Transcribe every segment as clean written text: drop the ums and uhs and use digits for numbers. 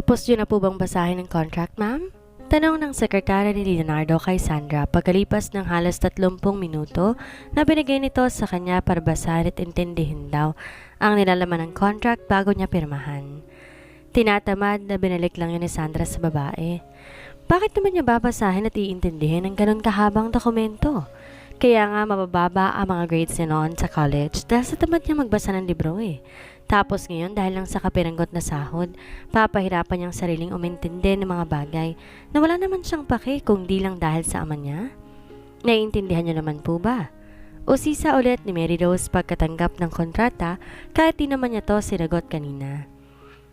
Tapos yun na po bang basahin ng contract, ma'am? Tanong ng sekretary ni Leonardo kay Sandra pagkalipas ng halos 30 minuto na binigay nito sa kanya para basahin at intindihin daw ang nilalaman ng contract bago niya pirmahan. Tinatamad na binalik lang yun ni Sandra sa babae. Bakit naman niya babasahin at iintindihin ang ganun kahabang dokumento? Kaya nga mabababa ang mga grades niya noon sa college dahil sa tamad niya magbasa ng libro eh. Tapos ngayon dahil lang sa kapiranggot na sahod, papahirapan niyang sariling umintindi ng mga bagay na wala naman siyang pake kung di lang dahil sa ama niya. Naiintindihan niyo naman po ba? Usisa ulit ni Mary Rose pagkatanggap ng kontrata kahit di naman niya to sinagot kanina.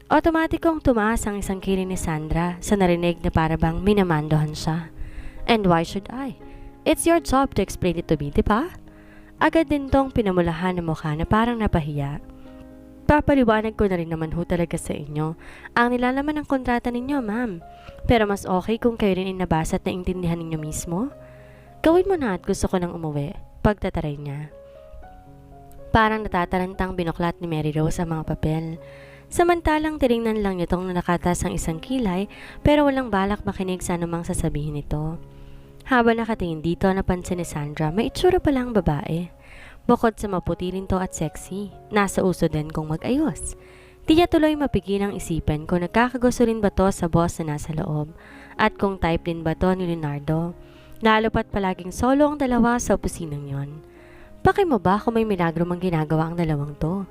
Otomatikong tumaas ang isang kiling ni Sandra sa narinig na parabang minamandohan siya. And why should I? It's your job to explain it to me, di ba? Agad din tong pinamulahan ng mukha na parang napahiya. Papaliwanag ko na rin naman ho talaga sa inyo ang nilalaman ng kontrata ninyo, ma'am. Pero mas okay kung kayo rin inabasa at naintindihan ninyo mismo. Gawin mo na at gusto ko nang umuwi. Pagtataray niya. Parang natatarantang binuklat ni Mary Rose ang mga papel. Samantalang tinignan lang niya tong nakatas ang isang kilay pero walang balak makinig sa anumang sasabihin nito. Habang nakatingin dito, napansin ni Sandra may itsura palang babae. Bukod sa maputi rin to at sexy, nasa uso din kung mag-ayos. Di niya tuloy mapigilang isipin kung nagkakagusto rin ba to sa boss na nasa loob at kung type din ba to ni Leonardo. Lalo pat palaging solo ang dalawa sa opisinang yon. Paki mo ba kung may milagro mang ginagawa ang dalawang to?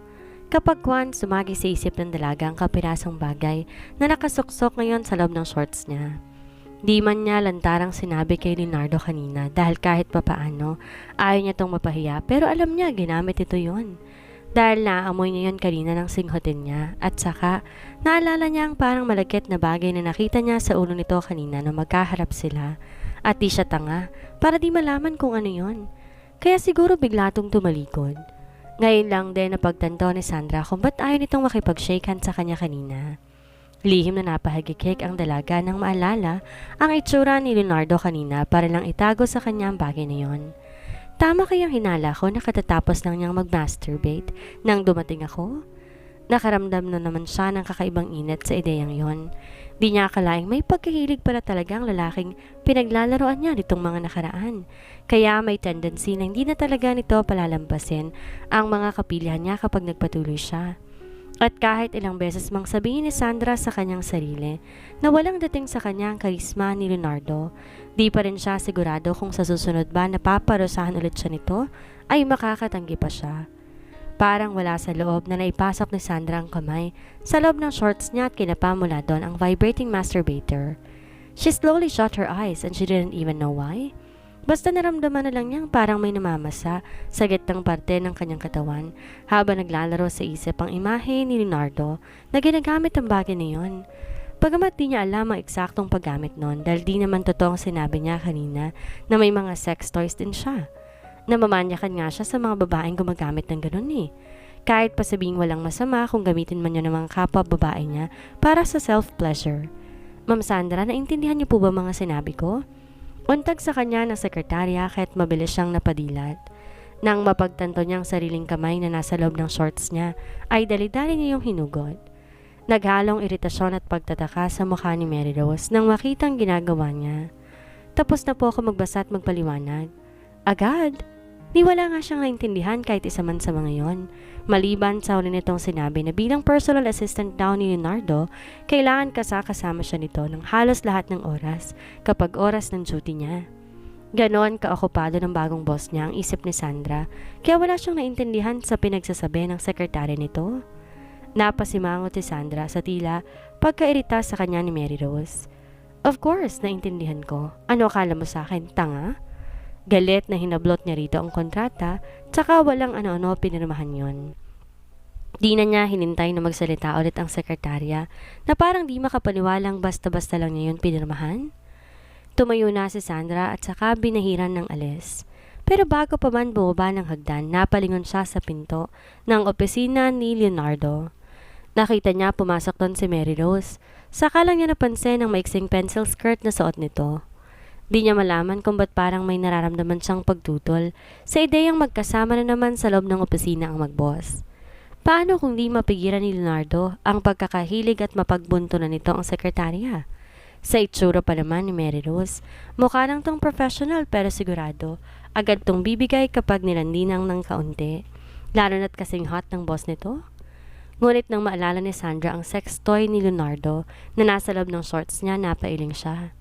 Kapag Juan sumagi sa isip ng dalaga ang kapirasong bagay na nakasuksok ngayon sa loob ng shorts niya. Di man niya lantarang sinabi kay Leonardo kanina dahil kahit papaano ayaw niya tong mapahiya pero alam niya ginamit ito yon. Dahil naamoy niya yon kanina ng singhotin niya at saka naalala niya ang parang malagkit na bagay na nakita niya sa ulo nito kanina na magkaharap sila at di siya tanga para di malaman kung ano yon. Kaya siguro bigla tong tumalikod. Ngayon lang din napagtanto ni Sandra kung ba't ayaw nitong makipag-shake hand sa kanya kanina. Lihim na napahagikik ang dalaga nang maalala ang itsura ni Leonardo kanina para lang itago sa kanya ang bagay na yon. Tama kayang hinala ko na katatapos lang niyang mag-masturbate nang dumating ako? Nakaramdam na naman siya ng kakaibang init sa ideyang yon. Di niya akalaing may pagkahilig para talagang lalaking pinaglalaroan niya nitong mga nakaraan. Kaya may tendency na hindi na talaga nito palalampasin ang mga kapilihan niya kapag nagpatuloy siya. At kahit ilang beses mang sabihin ni Sandra sa kanyang sarili na walang dating sa kanya ang karisma ni Leonardo, di pa rin siya sigurado kung sa susunod ba na paparusahan ulit siya nito ay makakatanggi pa siya. Parang wala sa loob na naipasok ni Sandra ang kamay sa loob ng shorts niya at kinapa mula doon ang vibrating masturbator. She slowly shut her eyes and she didn't even know why. Basta naramdaman na lang niyang parang may namamasa sa gitnang parte ng kanyang katawan habang naglalaro sa isip ang imahe ni Leonardo na ginagamit ang bagay na yun. Pagamat di niya alam ang eksaktong paggamit nun dahil di naman totoong sinabi niya kanina na may mga sex toys din siya. Namamanyakan nga siya sa mga babaeng gumagamit ng ganun eh. Kahit pa sabing walang masama kung gamitin man yun ng mga kapwa babae niya para sa self-pleasure. Ma'am Sandra, naintindihan niyo po ba mga sinabi ko? Untag sa kanya ng sekretarya kahit mabilis siyang napadilat. Nang mapagtanto niyang sariling kamay na nasa loob ng shorts niya, ay dali-dali niya yung hinugot. Naghalong iritasyon at pagtataka sa mukha ni Mary Rose nang makitang ginagawa niya. Tapos na po ako magbasa at magpaliwanag. Agad? Di wala nga siyang naintindihan kahit isa man sa mga yon. Maliban sa huli nitong sinabi na bilang personal assistant daw ni Leonardo, kailangan kasama siya nito ng halos lahat ng oras kapag oras ng duty niya. Ganon kaokupado ng bagong boss niya ang isip ni Sandra, kaya wala siyang naintindihan sa pinagsasabi ng sekretary nito. Napasimangot si Sandra sa tila pagkairita sa kanya ni Mary Rose. Of course, naintindihan ko. Ano akala mo sa akin, tanga? Galit na hinablot niya rito ang kontrata, tsaka walang ano-ano pinirmahan yon. Di na niya hinintay na magsalita ulit ang sekretarya na parang di makapaniwalang basta-basta lang niya yun pinirmahan. Tumayo na si Sandra at saka binahiran ng alis. Pero bago pa man bumaba ng hagdan, napalingon siya sa pinto ng opisina ni Leonardo. Nakita niya pumasok doon si Mary Rose. Saka lang niya napansin ang maiksing pencil skirt na suot nito. Di niya malaman kung ba't parang may nararamdaman siyang pagtutol sa ideyang magkasama na naman sa loob ng opisina ang mag-boss. Paano kung di mapigilan ni Leonardo ang pagkakahilig at mapagbunto na nito ang sekretarya? Sa itsura pa naman ni Mary Rose, mukha nang tong professional pero sigurado, agad tong bibigay kapag nilandinang ng kaunti. Lalo na't kasing hot ng boss nito. Ngunit nang maalala ni Sandra ang sex toy ni Leonardo na nasa loob ng shorts niya, napailing siya.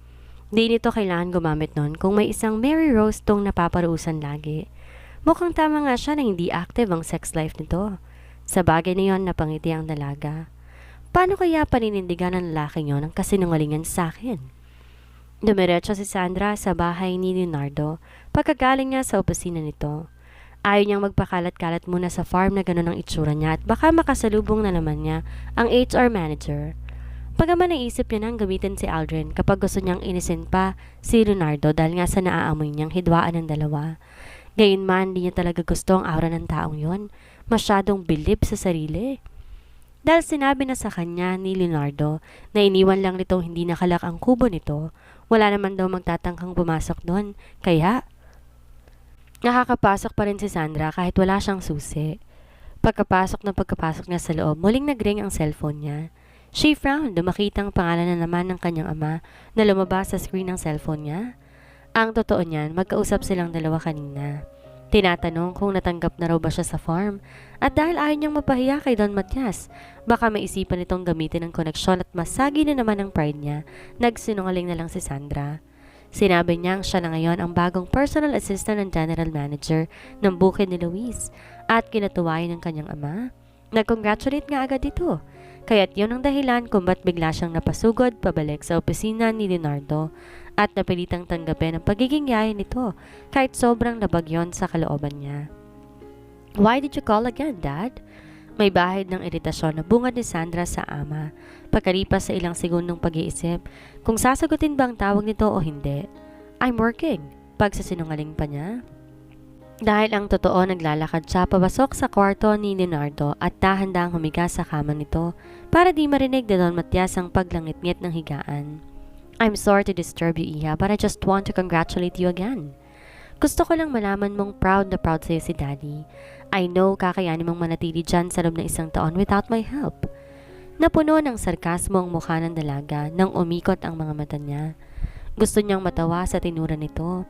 Di nito kailangan gumamit nun kung may isang Mary Rose tong napaparuusan lagi. Mukhang tama nga siya na hindi active ang sex life nito. Sa bagay na yon, napangiti ang dalaga. Paano kaya paninindigan ng lalaking yon ang kasinungalingan sa akin? Dumiretso si Sandra sa bahay ni Leonardo pagkagaling niya sa opisina nito. Ayaw niyang magpakalat-kalat muna sa farm na gano'n ang itsura niya at baka makasalubong na naman niya ang HR manager. Pagaman naisip niya nang gamitin si Aldrin kapag gusto niyang inisin pa si Leonardo dahil nga sa naaamoy niyang hidwaan ng dalawa. Gayunman, di niya talaga gusto ang aura ng taong yon. Masyadong bilib sa sarili. Dahil sinabi na sa kanya ni Leonardo na iniwan lang nitong hindi nakalak ang kubo nito, wala naman daw magtatangkang pumasok doon, kaya nakakapasok pa rin si Sandra kahit wala siyang susi. Pagkapasok niya sa loob, muling nag-ring ang cellphone niya. She frowned na makitang pangalan na naman ng kanyang ama na lumabas sa screen ng cellphone niya. Ang totoo niyan, magkausap silang dalawa kanina. Tinatanong kung natanggap na raw ba siya sa farm at dahil ayaw niyang mapahiya kay Don Matias, baka maisipan itong gamitin ng koneksyon at masagi na naman ang pride niya, nagsinungaling na lang si Sandra. Sinabi niyang siya na ngayon ang bagong personal assistant ng general manager ng bukid ni Luis at kinatuwayan ng kanyang ama. Nag-congratulate nga agad ito, kaya't yun ang dahilan kung ba't bigla siyang napasugod pabalik sa opisina ni Leonardo at napilitang tanggapin ang pagiging yaya nito kahit sobrang labag yon sa kalooban niya. "Why did you call again, Dad?" May bahid ng iritasyon na bungad ni Sandra sa ama pagkalipas sa ilang segundong pag-iisip kung sasagutin ba ang tawag nito o hindi. "I'm working," pagsasinungaling pa niya. Dahil ang totoo, naglalakad siya pabasok sa kwarto ni Leonardo at dahan-dahang humiga sa kama nito para di marinig ni Don Matias ang paglangit-ngit ng higaan. "I'm sorry to disturb you, Iha, but I just want to congratulate you again. Gusto ko lang malaman mong proud na proud sa'yo si Daddy. I know kakayanin mong manatili dyan sa loob ng 1 taon without my help." Napuno ng sarkasmo ang mukha ng dalaga nang umikot ang mga mata niya. Gusto niyang matawa sa tinura nito.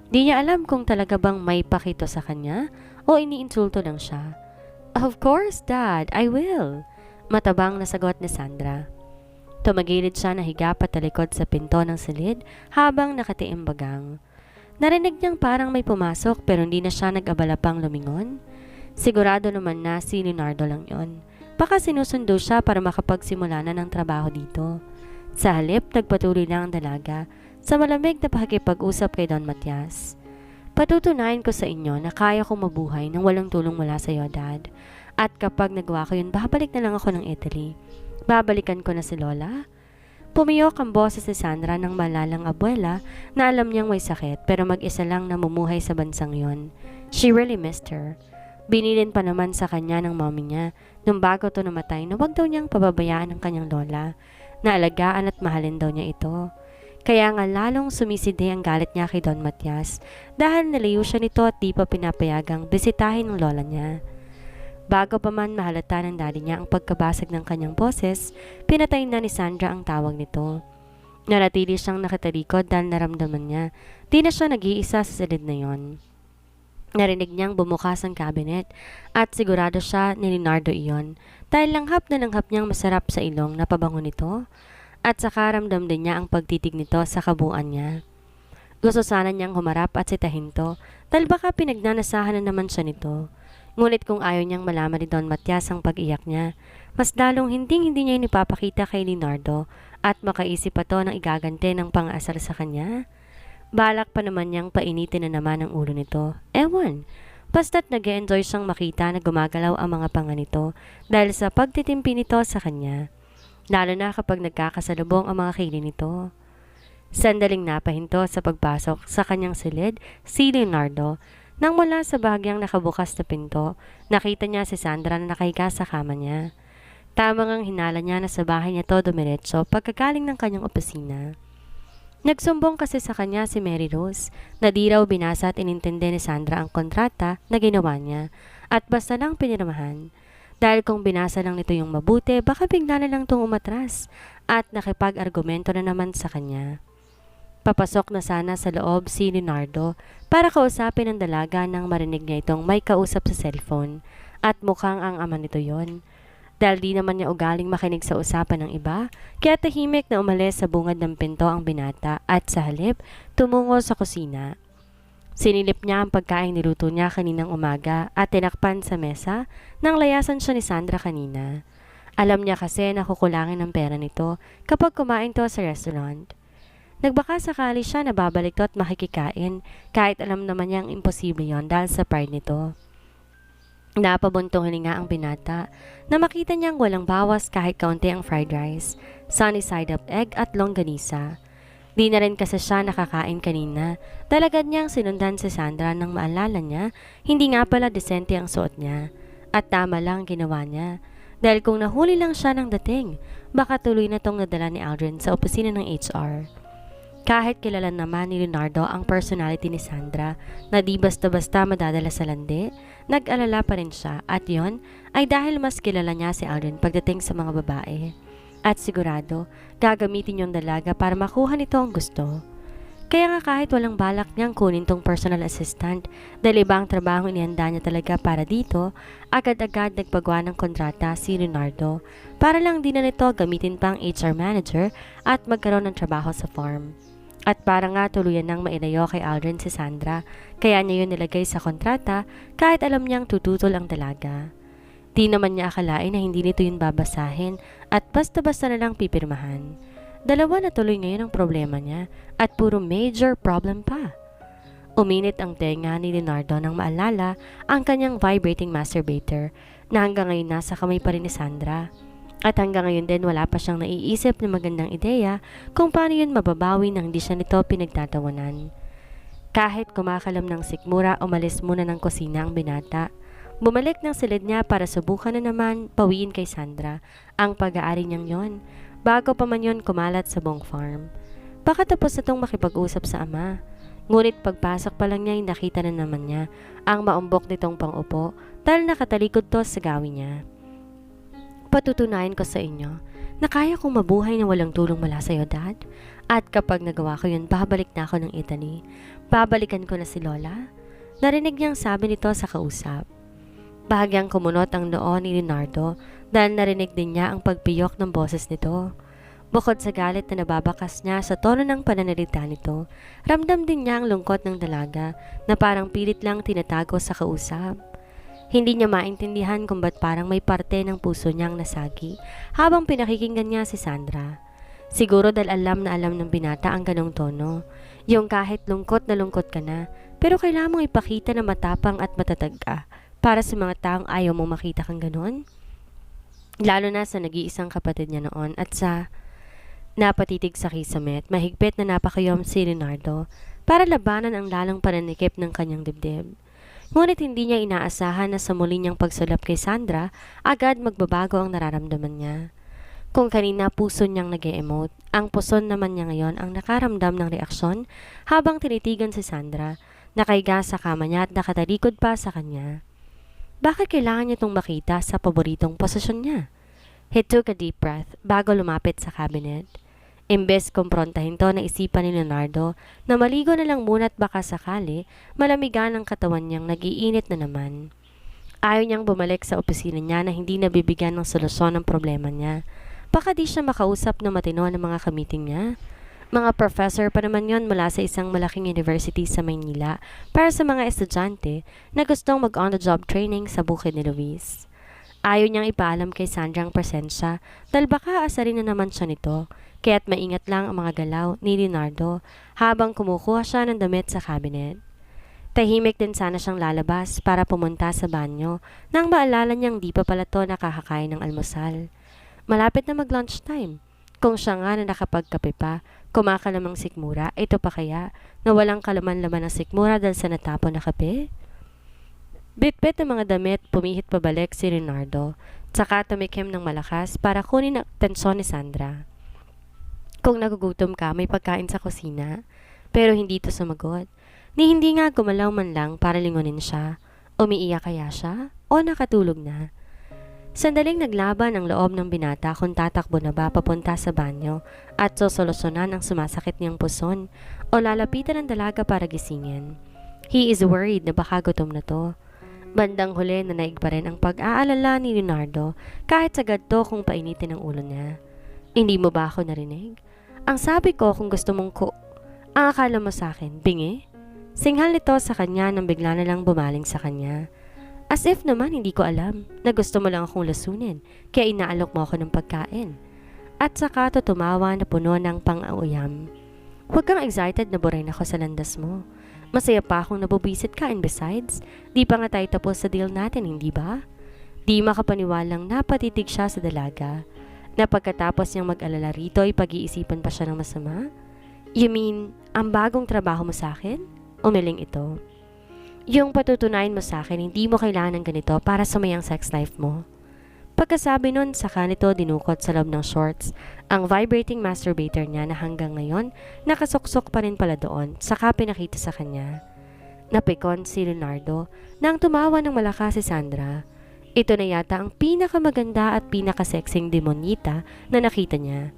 Di niya alam kung talaga bang may pakito sa kanya o iniinsulto lang siya. "Of course, Dad, I will," matabang na sagot ni Sandra. Tumagilid siya na higa patalikod sa pinto ng silid habang nakatiimbagang. Narinig niyang parang may pumasok pero hindi na siya nag-abala pang lumingon. Sigurado naman na si Leonardo lang yon. Baka sinusundo siya para makapagsimula na ng trabaho dito. Sa halip, nagpatuloy lang ang dalaga sa malamig na pakikipag-usap kay Don Matias. "Patutunayan ko sa inyo na kaya kong mabuhay nang walang tulong mula sa iyo, Dad. At kapag nagawa ko yun, babalik na lang ako ng Italy. Babalikan ko na si Lola." Pumiyok ang boses ni Sandra ng malalang abuela na alam niyang may sakit pero mag-isa lang namumuhay sa bansang yon. She really missed her. Binilin pa naman sa kanya ng mommy niya nung bago to namatay na wag daw niyang pababayaan ang kanyang lola, na alagaan at mahalin daw niya ito. Kaya nga lalong sumisindi ang galit niya kay Don Matias dahil nalayo siya nito at di pa pinapayagang bisitahin ng lola niya. Bago pa man mahalata ng daddy niya ang pagkabasag ng kanyang boses, pinatay na ni Sandra ang tawag nito. Naratili siyang nakatalikod dahil naramdaman niya di na siya nag-iisa sa silid na yon. Narinig niyang bumukas ang cabinet at sigurado siya ni Leonardo iyon dahil langhap na langhap niyang masarap sa ilong na pabango nito at saka ramdam din niya ang pagtitig nito sa kabuuan niya. Gusto sana niyang humarap at sitahin to dahil baka pinagnanasahan na naman siya nito. Ngunit kung ayaw niyang malaman ni Don Matias ang pag-iyak niya, mas lalong hindi niya inipapakita kay Leonardo at makaisip pa to ng igaganti ng pang-aasar sa kanya. Balak pa naman niyang painitin na naman ang ulo nito. Ewan, basta't nag-e-enjoy siyang makita na gumagalaw ang mga panga nito dahil sa pagtitimpi nito sa kanya. Lalo na kapag nagkakasalubong ang mga kilin nito. Sandaling napahinto sa pagpasok sa kanyang silid si Leonardo. Nang mula sa bahagyang nakabukas na pinto, nakita niya si Sandra na nakahiga sa kama niya. Tamang ang hinala niya na sa bahay niya to dumiretso pagkagaling ng kanyang opisina. Nagsumbong kasi sa kanya si Mary Rose na di raw binasa at inintindi ni Sandra ang kontrata na ginawa niya at basta lang pinirmahan. Dahil kung binasa lang nito yung mabuti, baka bigla na lang itong umatras at nakipag-argumento na naman sa kanya. Papasok na sana sa loob si Leonardo para kausapin ang dalaga nang marinig niya itong may kausap sa cellphone at mukhang ang ama nito yon. Dahil di naman niya ugaling makinig sa usapan ng iba, kaya tahimik na umalis sa bungad ng pinto ang binata at sa halip tumungo sa kusina. Sinilip niya ang pagkain niluto niya kaninang umaga at tinakpan sa mesa nang layasan siya ni Sandra kanina. Alam niya kasi na kukulangin ang pera nito kapag kumain to sa restaurant. Nagbaka sakali siya na babalik to at makikikain kahit alam naman niyang imposible yon dahil sa pride nito. Napabuntong hininga ang binata na makita niyang walang bawas kahit kaunti ang fried rice, sunny side up egg at longganisa. Di na rin kasi siya nakakain kanina. Talagad niyang sinundan si Sandra nang maalala niya, hindi nga pala desente ang suot niya. At tama lang ginawa niya. Dahil kung nahuli lang siya ng dating, baka tuloy na tong nadala ni Aldrin sa opisina ng HR. Kahit kilala naman ni Leonardo ang personality ni Sandra na di basta-basta madadala sa landi, nag-alala pa rin siya at yon ay dahil mas kilala niya si Aldrin pagdating sa mga babae. At sigurado, gagamitin yung dalaga para makuha nito ang gusto. Kaya nga kahit walang balak niyang kunin tong personal assistant dahil ibang trabaho inihanda niya talaga para dito, agad-agad nagpagawa ng kontrata si Leonardo para lang din na nito gamitin pang HR manager at magkaroon ng trabaho sa farm. At para nga tuluyan nang mailayo kay Aldrin si Sandra, kaya niya yun nilagay sa kontrata kahit alam niyang tututol ang dalaga. Di naman niya akalain na hindi nito yun babasahin at basta-basta na lang pipirmahan. Dalawa na tuloy ngayon ang problema niya at puro major problem pa. Uminit ang tenga ni Leonardo nang maalala ang kanyang vibrating masturbator na hanggang ngayon nasa kamay pa rin ni Sandra. At hanggang ngayon din wala pa siyang naiisip na magandang ideya kung paano yun mababawi nang hindi siya nito pinagtatawanan. Kahit kumakalam ng sikmura, umalis muna ng kusina ang binata. Bumalik ng silid niya para subukan na naman pawiin kay Sandra ang pag-aari niyang yon bago pa man yon kumalat sa buong farm. Baka tapos na tong makipag-usap sa ama. Ngunit pagpasok pa lang niya ay nakita na naman niya ang maumbok nitong pang-upo dahil nakatalikod to sa gawi niya. Patutunayan ko sa inyo na kaya kong mabuhay na walang tulong mula sa iyo, Dad. At kapag nagawa ko yun, babalik na ako ng Italy. Babalikan ko na si Lola. Narinig niyang sabi nito sa kausap. Bahagyang kumunot ang noo ni Leonardo dahil narinig din niya ang pagpiyok ng boses nito. Bukod sa galit na nababakas niya sa tono ng pananalita nito, ramdam din niya ang lungkot ng dalaga na parang pilit lang tinatago sa kausap. Hindi niya maintindihan kung ba't parang may parte ng puso niyang nasagi habang pinakikinggan niya si Sandra. Siguro dahil alam na alam ng binata ang ganong tono, yung kahit lungkot na lungkot ka na, pero kailangan mong ipakita na matapang at matatag ka. Para sa mga taong ayaw mong makita kang ganon. Lalo na sa nag-iisang kapatid niya noon at sa napatitig sa kisame at mahigpit na napakayom si Leonardo para labanan ang lalong pananikip ng kanyang dibdib. Ngunit hindi niya inaasahan na sa muli niyang pagsulap kay Sandra, agad magbabago ang nararamdaman niya. Kung kanina puso niyang nag-e-emote, ang puson naman niya ngayon ang nakaramdam ng reaksyon habang tinitigan si Sandra, nakaiga sa kama niya at nakatalikod pa sa kanya. Bakit kailangan niya itong makita sa paboritong posisyon niya? He took a deep breath bago lumapit sa cabinet. Imbes kumprontahin to, naisipan ni Leonardo na maligo na lang muna at baka sakali malamigan ang katawan niyang nag-iinit na naman. Ayaw niyang bumalik sa opisina niya na hindi nabibigyan ng solusyon ng problema niya. Baka di siya makausap na matino ng mga kamiting niya. Mga professor pa naman yon mula sa isang malaking university sa Maynila para sa mga estudyante na gustong mag-on-the-job training sa bukid ni Luis. Ayaw niyang ipaalam kay Sandra ang presensya dahil baka asarin na naman siya nito, kaya't maingat lang ang mga galaw ni Leonardo habang kumukuha siya ng damit sa cabinet. Tahimik din sana siyang lalabas para pumunta sa banyo nang maalala niyang di pa pala to nakakakain ng almusal. Malapit na mag-lunchtime. Kung siya nga na nakapagkape pa, kumakalamang sikmura, ito pa kaya na walang kalaman-laman ng sikmura dahil sa natapon na kape? Bitbit ng mga damit, pumihit pabalik si Leonardo, tsaka tumikim ng malakas para kunin ang tensyon ni Sandra. Kung nagugutom ka, may pagkain sa kusina, pero hindi ito sumagot, ni hindi nga gumalaw man lang para lingunin siya. Umiiyak kaya siya o nakatulog na? Sandaling naglaban ang loob ng binata kung tatakbo na ba papunta sa banyo at sosolusyonan ang sumasakit niyang puson o lalapitan ng dalaga para gisingin. He is worried na baka gutom na to. Bandang huli na naig pa rin ang pag-aalala ni Leonardo kahit sagad to kung painitin ang ulo niya. Hindi mo ba ako narinig? Ang sabi ko kung gusto mong ang akala mo sa akin, bingi? Singhal nito sa kanya nang bigla na lang bumaling sa kanya. As if naman hindi ko alam na gusto mo lang akong lasunin kaya inaalok mo ako ng pagkain. At saka to tumawa na puno ng pang-auyam. Huwag kang excited na burayin ako sa landas mo. Masaya pa akong nabubisit ka and besides, di pa nga tayo tapos sa deal natin, hindi ba? Di makapaniwalang napatitig siya sa dalaga. Na pagkatapos niyang mag-alala rito ay pag-iisipan pa siya ng masama? You mean, ang bagong trabaho mo sa akin? Umiling ito. Yung patutunayan mo sa akin, hindi mo kailangan ng ganito para sa mayang sex life mo. Pagkasabi nun, saka nito dinukot sa loob ng shorts ang vibrating masturbator niya na hanggang ngayon nakasuksok pa rin pala doon, saka pinakita sa kanya. Napikon si Leonardo nang tumawa ng malakas si Sandra. Ito na yata ang pinakamaganda at pinakasexing demonyita na nakita niya.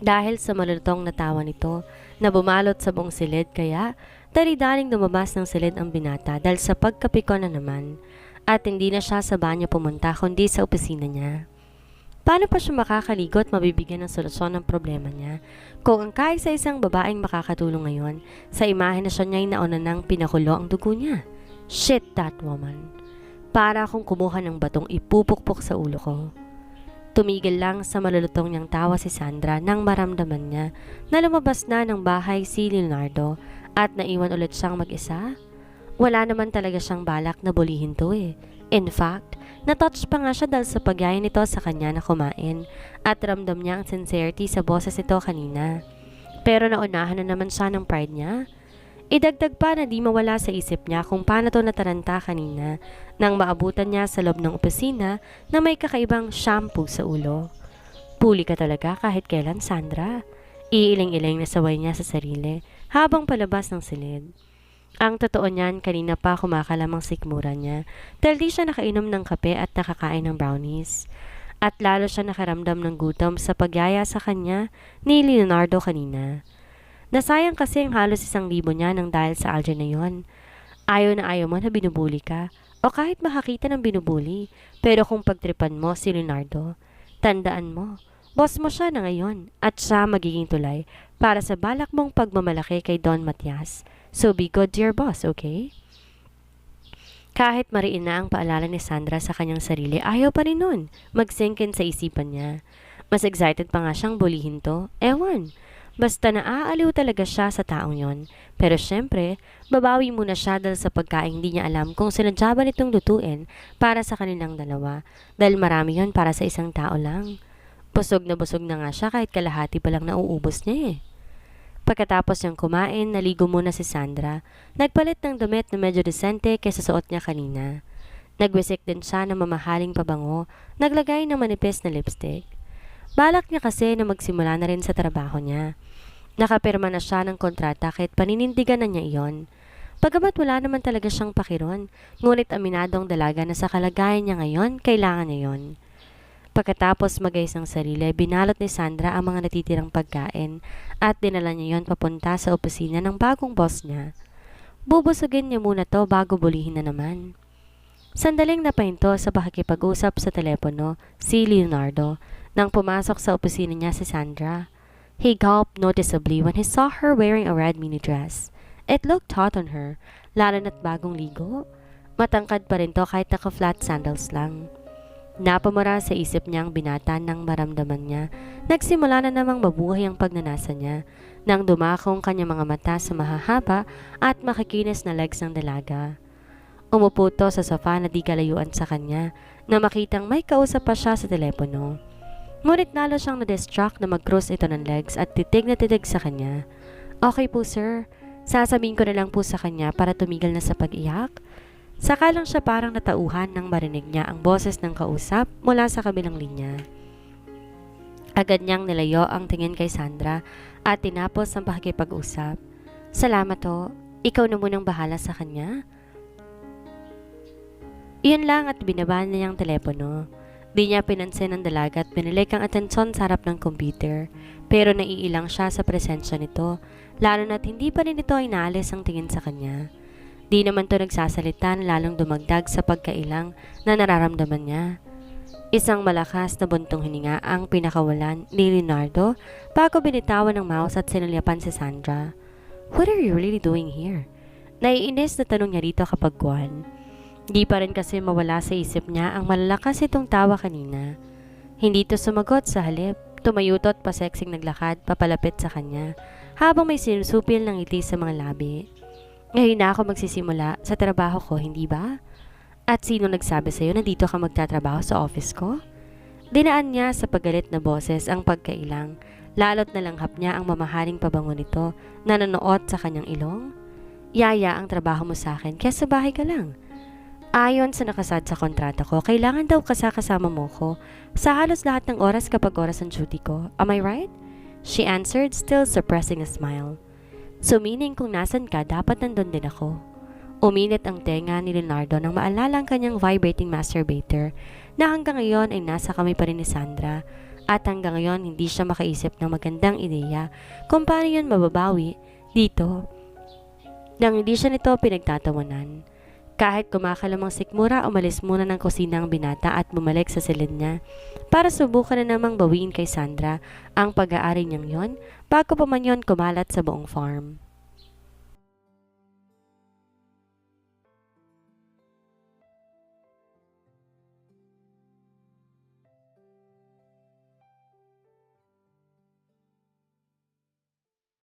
Dahil sa malutong na tawa nito na bumalot sa buong silid kaya dali-daling lumabas ng silid ang binata dahil sa pagkapikon na naman at hindi na siya sa banyo pumunta kundi sa opisina niya. Paano pa siya makakaligo at mabibigyan ng solusyon ng problema niya kung ang kaisa-isang babaeng makakatulong ngayon sa imahe na siya niya'y nauna nang pinakulo ang dugo niya? Shit, that woman. Para akong kumuha ng batong ipupukpok sa ulo ko. Tumigil lang sa malulutong niyang tawa si Sandra nang maramdaman niya na lumabas na ng bahay si Leonardo at naiwan ulit siyang mag-isa. Wala naman talaga siyang balak na bulihin to eh. In fact, natouch pa nga siya dahil sa pagyaya nito sa kanya na kumain at ramdam niya ang sincerity sa boses nito kanina. Pero naunahan na naman siya ng pride niya. Idagdag pa na di mawala sa isip niya kung paano to nataranta kanina nang maabutan niya sa loob ng opisina na may kakaibang shampoo sa ulo. Puli ka talaga kahit kailan, Sandra. Iiling-iling na saway niya sa sarili habang palabas ng silid. Ang totoo niyan, kanina pa kumakalamang sikmura niya dahil di siya nakainom ng kape at nakakain ng brownies. At lalo siya nakaramdam ng gutom sa pagyaya sa kanya ni Leonardo kanina. Nasayang kasi ang halos 1,000 niya nang dahil sa algae na yon. Ayaw na ayaw mo na binubuli ka o kahit makakita ng binubuli pero kung pagtripan mo si Leonardo, tandaan mo, boss mo siya na ngayon at siya magiging tulay para sa balak mong pagmamalaki kay Don Matias. So be good to your boss, okay? Kahit mariin na ang paalala ni Sandra sa kanyang sarili, ayaw pa rin nun mag-sinkin sa isipan niya. Mas excited pa nga siyang bulihin to. Ewan. Basta naaaliw talaga siya sa taong yon. Pero syempre, babawi muna siya dahil sa pagkain hindi niya alam kung sinadya ba nitong lutuin para sa kanilang dalawa. Dahil marami yon para sa isang tao lang. Busog na nga siya kahit kalahati pa lang nauubos niya eh. Pagkatapos niyang kumain, naligo muna si Sandra. Nagpalit ng damit na medyo desente kaysa suot niya kanina. Nagwisik din siya ng mamahaling pabango, naglagay ng manipis na lipstick. Balak niya kasi na magsimula na rin sa trabaho niya. Nakapirma na siya ng kontrata kahit paninindigan na niya iyon. Pagamat wala naman talaga siyang pakiron, ngunit aminadong dalaga na sa kalagayan niya ngayon, kailangan niya yon. Pagkatapos magayos ng sarili, binalot ni Sandra ang mga natitirang pagkain at dinala niya yon papunta sa opisina ng bagong boss niya. Bubusugin niya muna to bago bulihin na naman. Sandaling napahinto sa pakikipag-usap sa telepono si Leonardo nang pumasok sa opisina niya si Sandra. He gulped noticeably when he saw her wearing a red mini dress. It looked hot on her, lalo na't bagong ligo. Matangkad pa rin to kahit naka-flat sandals lang. Napamara sa isip niya ang binata nang maramdaman niya. Nagsimula na namang mabuhay ang pagnanasa niya nang dumakong kanyang mga mata sa mahahaba at makikinis na legs ng dalaga. Umupo to sa sofa na di kalayuan sa kanya na makitang may kausap pa siya sa telepono. Ngunit nalo siyang na-distract na mag-cross ito ng legs at titig na titig sa kanya. Okay po sir, sasabihin ko na lang po sa kanya para tumigil na sa pag-iyak. Saka lang siya parang natauhan nang marinig niya ang boses ng kausap mula sa kabilang linya. Agad niyang nilayo ang tingin kay Sandra at tinapos ang pakikipag-usap. Salamat ho, ikaw na munang bahala sa kanya. Iyon lang at binaba niya ang telepono. Di niya pinansin ang dalaga at binalik ang atensyon sa harap ng computer. Pero naiilang siya sa presensya nito, lalo na't hindi pa rin ito inaalis ang tingin sa kanya. Di naman to nagsasalita na lalong dumagdag sa pagkailang na nararamdaman niya. Isang malakas na buntong hininga ang pinakawalan ni Leonardo bago binitawan ng mouse at sinulyapan si Sandra. What are you really doing here? Naiinis na tanong niya rito kapag kuwan. Di pa rin kasi mawala sa isip niya ang malalakas itong tawa kanina. Hindi to sumagot, sa halip. Tumayuto at paseksing naglakad papalapit sa kanya habang may sinusupil ng ngiti sa mga labi. Ngayon na ako magsisimula sa trabaho ko, hindi ba? At sino nagsabi sa'yo na dito ka magtatrabaho sa office ko? Dinaan niya sa paggalit na boses ang pagkailang, lalo't nalanghap niya ang mamahaling pabango nito na nanoot sa kanyang ilong. Yaya ang trabaho mo sa akin, kaya sa bahay ka lang. Ayon sa nakasad sa kontrata ko, kailangan daw kasama mo ko sa halos lahat ng oras kapag oras ang duty ko. Am I right? She answered, still suppressing a smile. So meaning kung nasan ka, dapat nandun din ako. Uminit ang tenga ni Leonardo nang maalala ang kanyang vibrating masturbator na hanggang ngayon ay nasa kamay pa rin ni Sandra at hanggang ngayon hindi siya makaisip ng magandang ideya kung paano yun mababawi dito nang hindi siya nito pinagtatawanan. Kahit kumakalamang sikmura, umalis muna ng kusina ang binata at bumalik sa silid niya para subukan na namang bawiin kay Sandra ang pag-aari niyang yon bago pa man yon kumalat sa buong farm.